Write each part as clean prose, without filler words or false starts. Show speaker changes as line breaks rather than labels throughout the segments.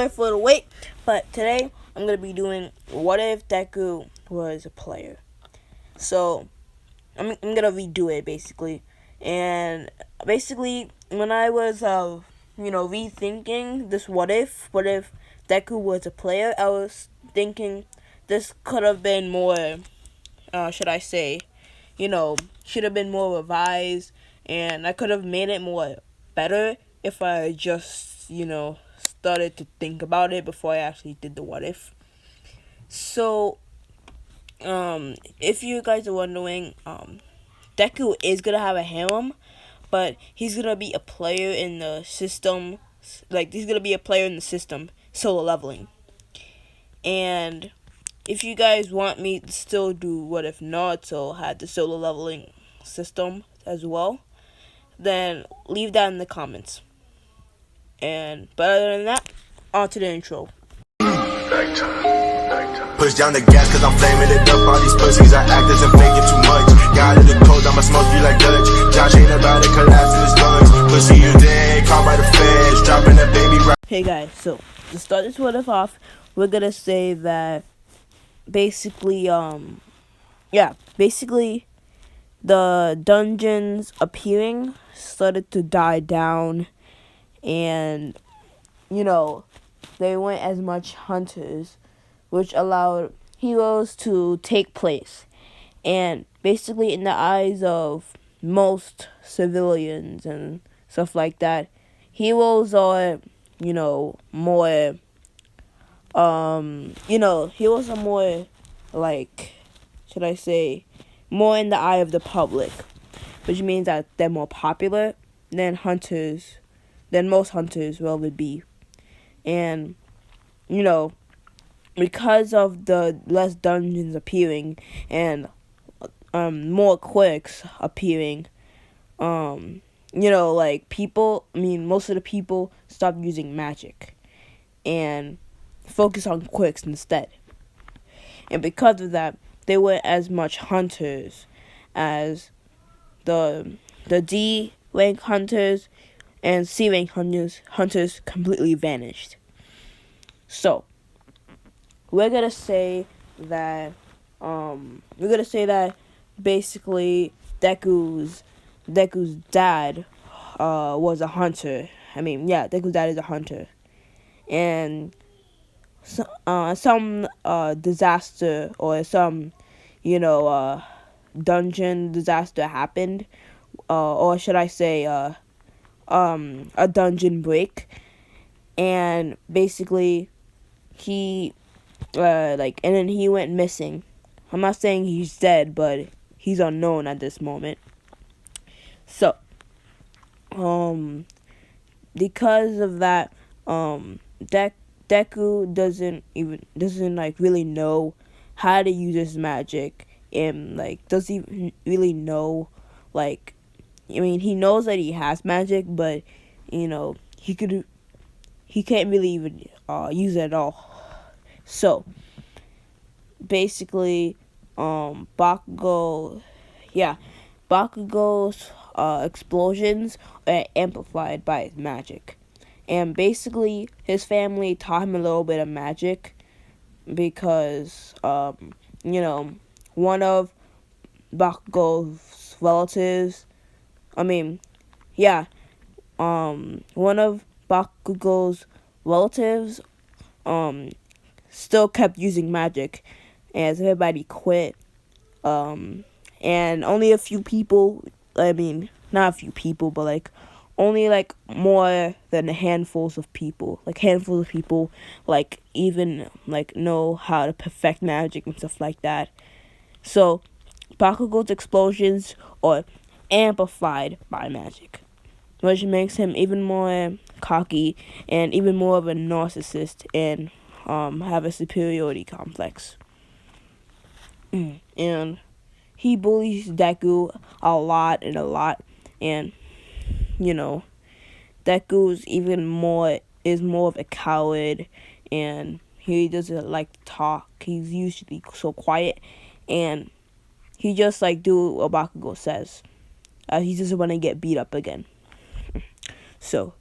Sorry for the wait, but today I'm gonna be doing what if Deku was a player. So I'm gonna redo it basically, and basically when I was rethinking this what if Deku was a player, I was thinking this could have been more should I say, should have been more revised, and I could have made it more better if I just, started to think about it before I actually did the what if. So, if you guys are wondering, Deku is gonna have a harem, but he's gonna be a player in the system. Like, he's gonna be a player in the system, solo leveling. And if you guys want me to still do what if Naruto had the solo leveling system as well, then leave that in the comments. But other than that, on to the intro.
Push down the gas cause I'm flaming it up. All these pussies are actors and faking too much. Got it the cold, I'ma smoke you like Dutch. Josh ain't about to collapse in his lungs. Pussy you dead, caught by the feds. Dropping that baby right.
Hey guys, so to start this what if off, we're gonna say that basically the dungeons appearing started to die down, and they weren't as much hunters, which allowed heroes to take place. And basically, in the eyes of most civilians and stuff like that, heroes are, more, heroes are more, like, should I say, more in the eye of the public, which means that they're more popular than most hunters will would be. And, because of the less dungeons appearing and more quirks appearing, most of the people stopped using magic and focus on quirks instead. And because of that, there weren't as much hunters as the D rank hunters, and C rank hunters completely vanished. So we're gonna say that basically Deku's dad was a hunter. Deku's dad is a hunter, and some disaster or some dungeon disaster happened, or should I say a dungeon break, and basically he and then he went missing. I'm not saying he's dead, but he's unknown at this moment. So because of that, Deku doesn't really know how to use his magic, and doesn't even really know, he knows that he has magic, but he can't really even use it at all. So basically, Bakugo's explosions are amplified by his magic. And basically, his family taught him a little bit of magic because, one of Bakugo's relatives, one of Bakugo's relatives, still kept using magic as everybody quit. And only a few people, not a few people, but only more than handfuls of people even know how to perfect magic and stuff like that. So Bakugo's explosions are amplified by magic, which makes him even more cocky and even more of a narcissist, and have a superiority complex. And he bullies Deku a lot, and Deku's is more of a coward, and he doesn't like to talk. He's usually so quiet, and he just do what Bakugo says. He doesn't want to get beat up again. So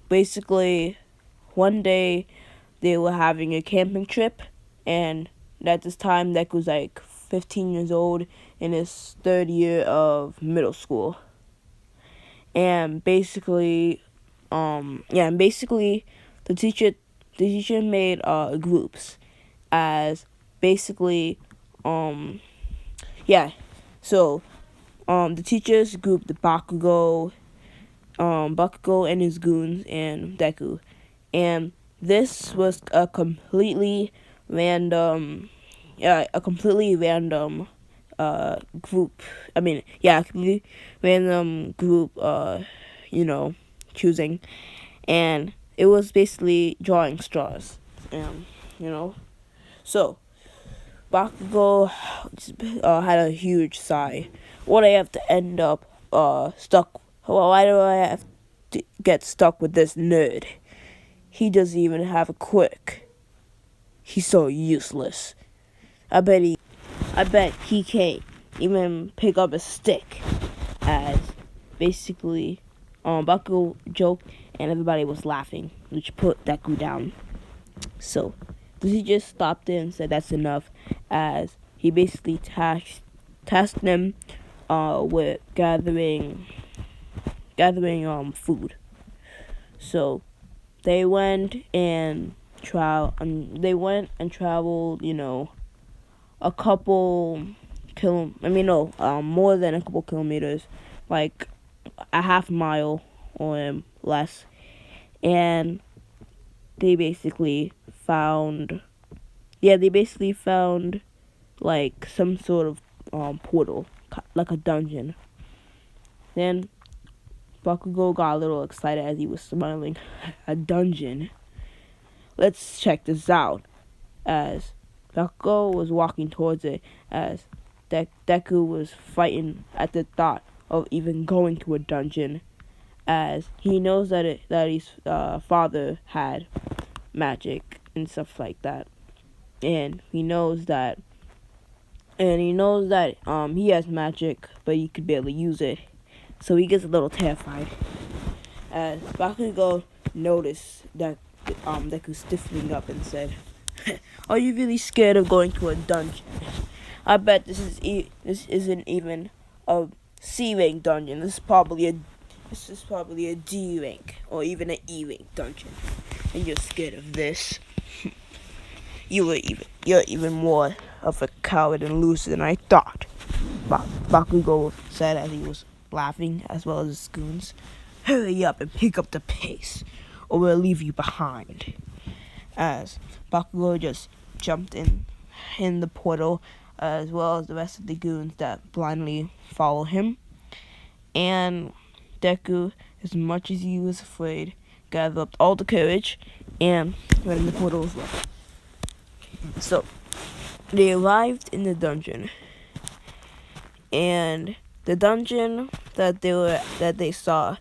basically one day they were having a camping trip, and at this time Deku's like 15 years old in his third year of middle school. And basically, the teacher made groups as basically, yeah. So the teachers grouped the Bakugo and his goons and Deku, and this was a completely random, group. Completely random group. Choosing, and it was basically drawing straws, and so Bakugo had a huge sigh. What I have to end up stuck? Well, why do I have to get stuck with this nerd? He doesn't even have a quirk. He's so useless. I bet he can't even pick up a stick. As basically, Bakugo joked, and everybody was laughing, which put Deku down. So he just stopped it and said that's enough, as he basically tasked them with gathering food. So they went and traveled, a couple more than a couple kilometers, like a half mile or less, and they basically found like some sort of portal, like a dungeon. Then Bakugo got a little excited as he was smiling. A dungeon. Let's check this out. As Bakugo was walking towards it, as Deku was frightened at the thought of even going to a dungeon, as he knows that his father had magic and stuff like that, and he knows that he has magic, but he could barely use it, so he gets a little terrified. As Bakugo noticed that Deku stiffening up and said, "Are you really scared of going to a dungeon? I bet this isn't even a C rank dungeon. This is probably a D rank or even an E rank dungeon, and you're scared of this. You're even more of a coward and loser than I thought." Bakugo said as he was laughing, as well as his goons. "Hurry up and pick up the pace, or we'll leave you behind." As Bakugo just jumped in the portal, as well as the rest of the goons that blindly follow him. And Deku, as much as he was afraid, gathered up all the courage and went in the portal as well. So they arrived in the dungeon, and the dungeon that they saw,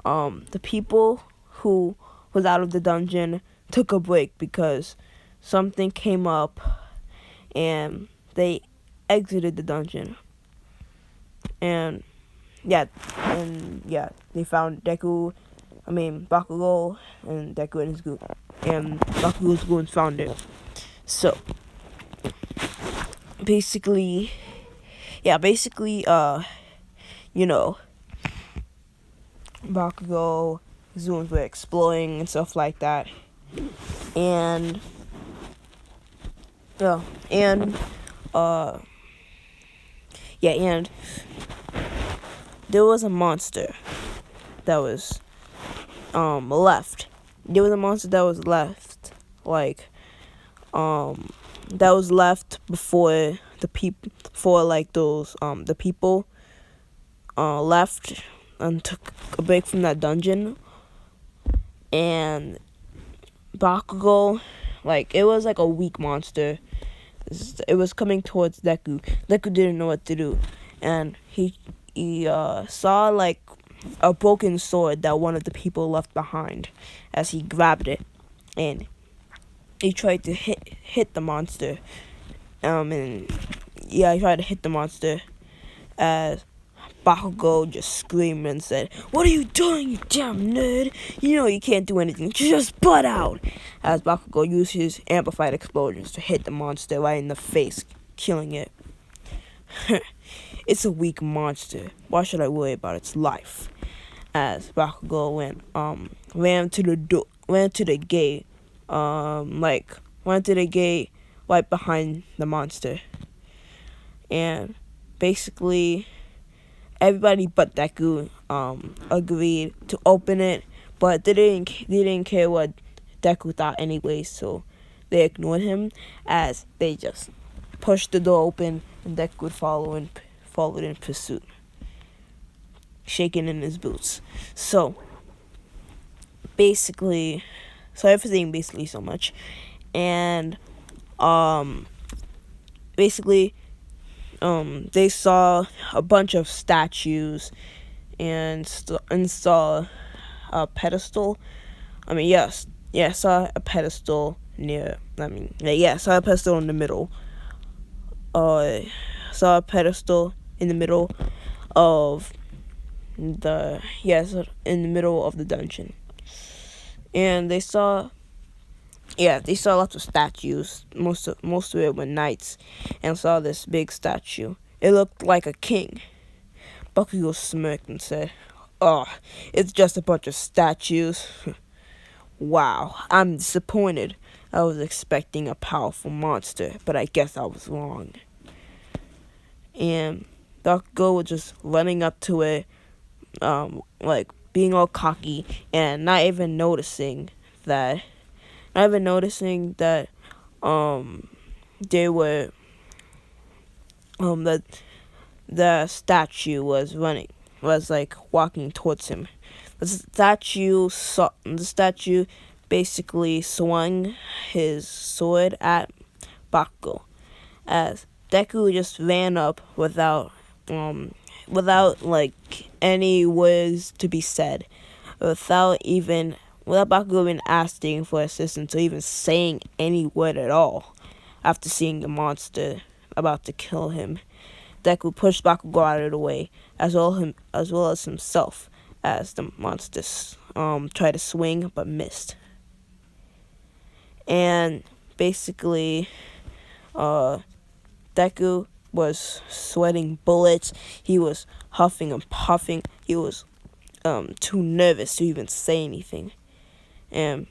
the people who was out of the dungeon took a break because something came up, and they exited the dungeon. And they found Bakugo and Deku and his goon, and Bakugo's goons found it. So basically, Bakugo, his goons were exploring and stuff like that, and there was a monster that was left. There was a monster that was left, that was left before the people left and took a break from that dungeon. And Bakugo, it was like a weak monster. It was coming towards Deku. Deku didn't know what to do, and he saw like a broken sword that one of the people left behind. As he grabbed it, and he tried to hit the monster. He tried to hit the monster, as Bakugo just screamed and said, "What are you doing, you damn nerd? You know you can't do anything, just butt out!" As Bakugo used his amplified explosions to hit the monster right in the face, killing it. It's a weak monster. Why should I worry about its life? As Bakugo ran to the gate, went to the gate right behind the monster, and basically everybody but Deku agreed to open it, but they didn't care what Deku thought anyway, so they ignored him as they just pushed the door open and Deku followed in pursuit, shaking in his boots. So basically, sorry for saying basically so much, and basically they saw a bunch of statues and saw a pedestal. Saw a pedestal saw a pedestal in the middle. Saw a pedestal in the middle of in the middle of the dungeon, and they saw lots of statues. Most of it were knights, and saw this big statue. It looked like a king. Bakugo smirked and said, "Oh, it's just a bunch of statues." Wow, I'm disappointed. I was expecting a powerful monster, but I guess I was wrong. And Bakugo was just running up to it, being all cocky and not even noticing that they were that the statue was walking towards him. The statue basically swung his sword at Bakugo, as Deku just ran up without any words to be said, without Bakugo even asking for assistance or even saying any word at all. After seeing the monster about to kill him, Deku pushed Bakugo out of the way, as well as himself, as the monster tried to swing but missed. And basically, Deku was sweating bullets. He was huffing and puffing. He was too nervous to even say anything. And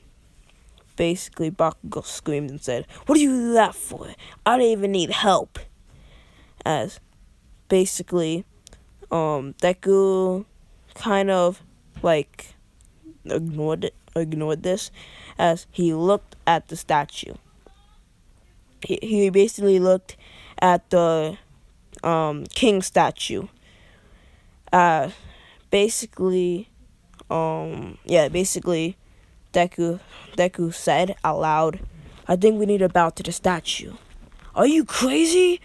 basically, Bakugo screamed and said, "What do you do that for? I don't even need help." As basically, Deku kind of ignored this, as he looked at the statue. He basically looked at the king statue. Basically, Deku said out loud, "I think we need to bow to the statue." "Are you crazy?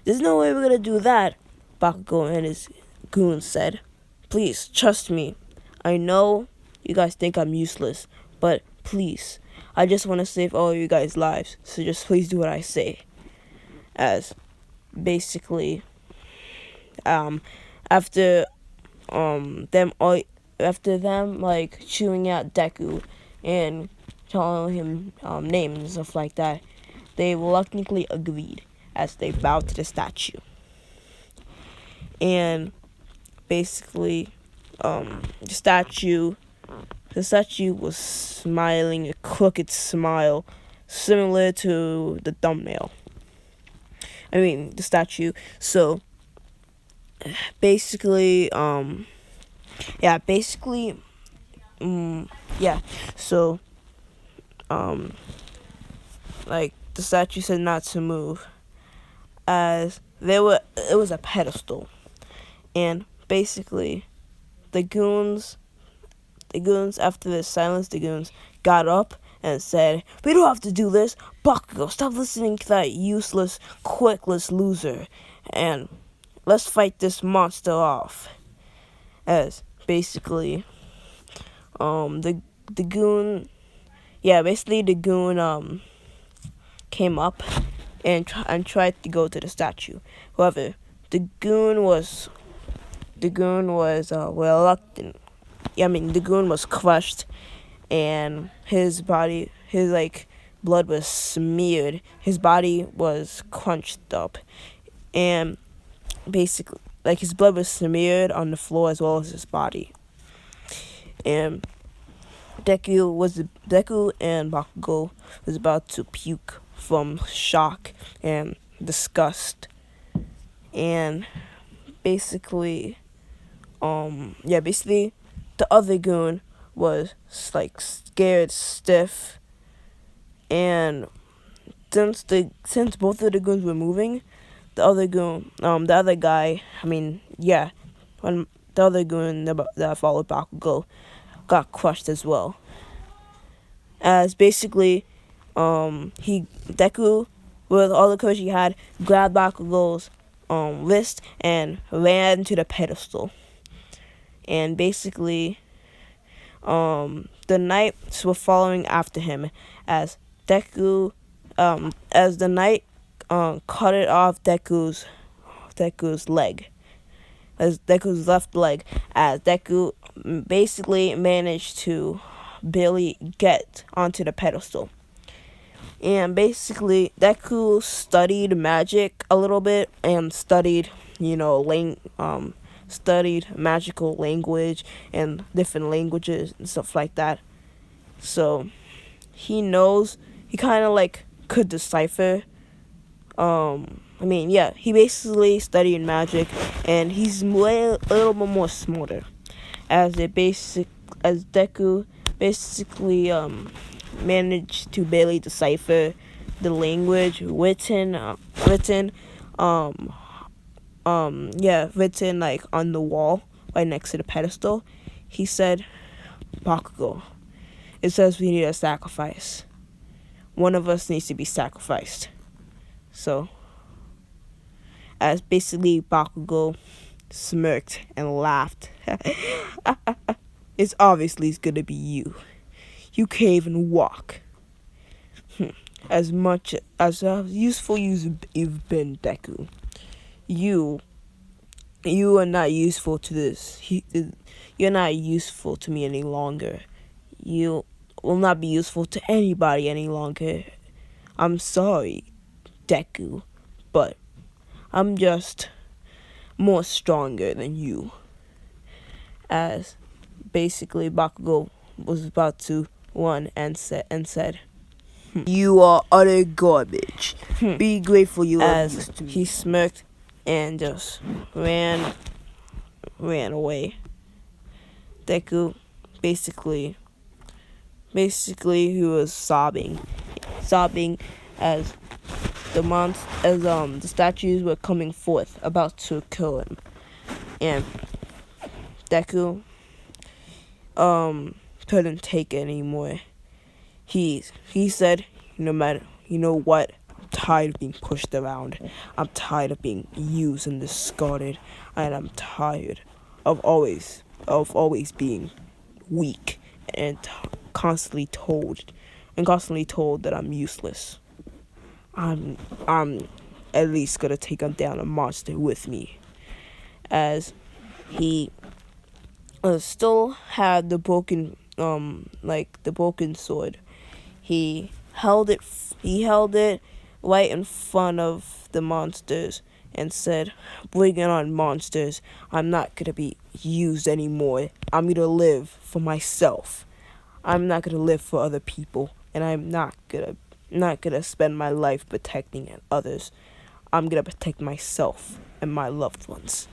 There's no way we're gonna do that," Bakugo and his goons said. "Please, trust me. I know you guys think I'm useless, but please, I just want to save all of you guys' lives, so just please do what I say." As basically, after them chewing out Deku and telling him names and stuff like that, they reluctantly agreed as they bowed to the statue. And basically, the statue was smiling a crooked smile similar to the thumbnail. The statue. So basically, So the statue said not to move, as it was a pedestal, and basically the goons after the silence, the goons got up and said, "We don't have to do this. Bakugo, stop listening to that useless, quickless loser, and let's fight this monster off." As basically, the goon came up and tried to go to the statue. However, the goon was the goon was reluctant. I mean, the goon was crushed, and his body, his like blood was smeared. His body was crunched up, and basically, like his blood was smeared on the floor as well as his body. And Deku and Bakugo was about to puke from shock and disgust, and basically, basically, the other goon was like scared stiff, and since both of the goons were moving, the other guy, when the other goon that followed Bakugo got crushed as well. As basically, Deku, with all the courage he had, grabbed Bakugo's wrist and ran to the pedestal. And basically, the knights were following after him as the knight cut it off Deku's leg, as Deku's left leg, as Deku basically managed to barely get onto the pedestal. And basically, Deku studied magic a little bit and studied, studied magical language and different languages and stuff like that. So he kind of like could decipher. He basically studied magic, and he's a little bit more smarter, as Deku basically managed to barely decipher the language written like on the wall right next to the pedestal. He said, "Bakugo, it says we need a sacrifice. One of us needs to be sacrificed." So, as basically Bakugo smirked and laughed. It's obviously gonna be you. You can't even walk. As much as useful you've been, Deku, you are not useful to this. You're not useful to me any longer. You will not be useful to anybody any longer. I'm sorry, Deku, but I'm just more stronger than you. As basically Bakugo was about to run and said, "You are utter garbage. Be grateful you as he smirked and just ran away. Deku basically he was sobbing as the statues were coming forth, about to kill him. And Deku couldn't take it anymore. He said, you know what? I'm tired of being pushed around. I'm tired of being used and discarded, and I'm tired of always being weak and constantly told that I'm useless. I'm at least gonna take down a monster with me." As he still had the broken sword. He held it right in front of the monsters and said, "Bring it on, monsters. I'm not gonna be used anymore. I'm gonna live for myself. I'm not gonna live for other people, and I'm not gonna spend my life protecting others. I'm gonna protect myself and my loved ones.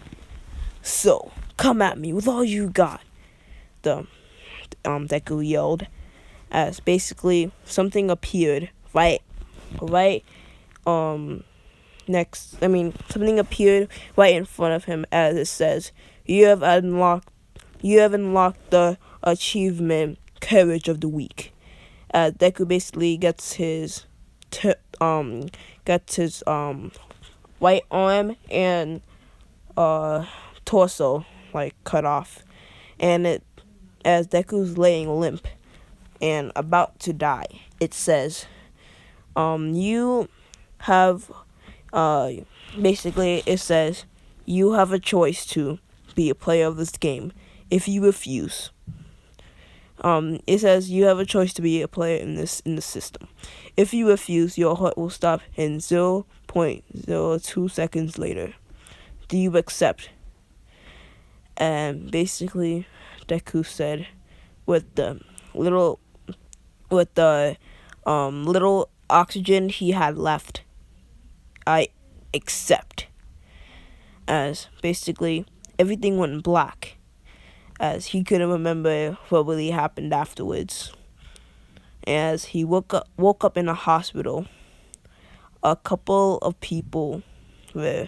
So come at me with all you got." The Deku yelled, as basically something appeared something appeared right in front of him, as it says, you have unlocked the achievement Courage of the Weak. Deku basically gets his right arm and torso cut off, and as Deku's laying limp and about to die, it says, you have you have a choice to be a player of this game. If you refuse, it says you have a choice to be a player in the system. If you refuse, your heart will stop in 0.02 seconds later. Do you accept? And basically, Deku said, with the little oxygen he had left, I accept. As basically everything went black, as he couldn't remember what really happened afterwards. As he woke up in a hospital, a couple of people were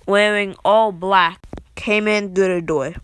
wearing all black came in through the door.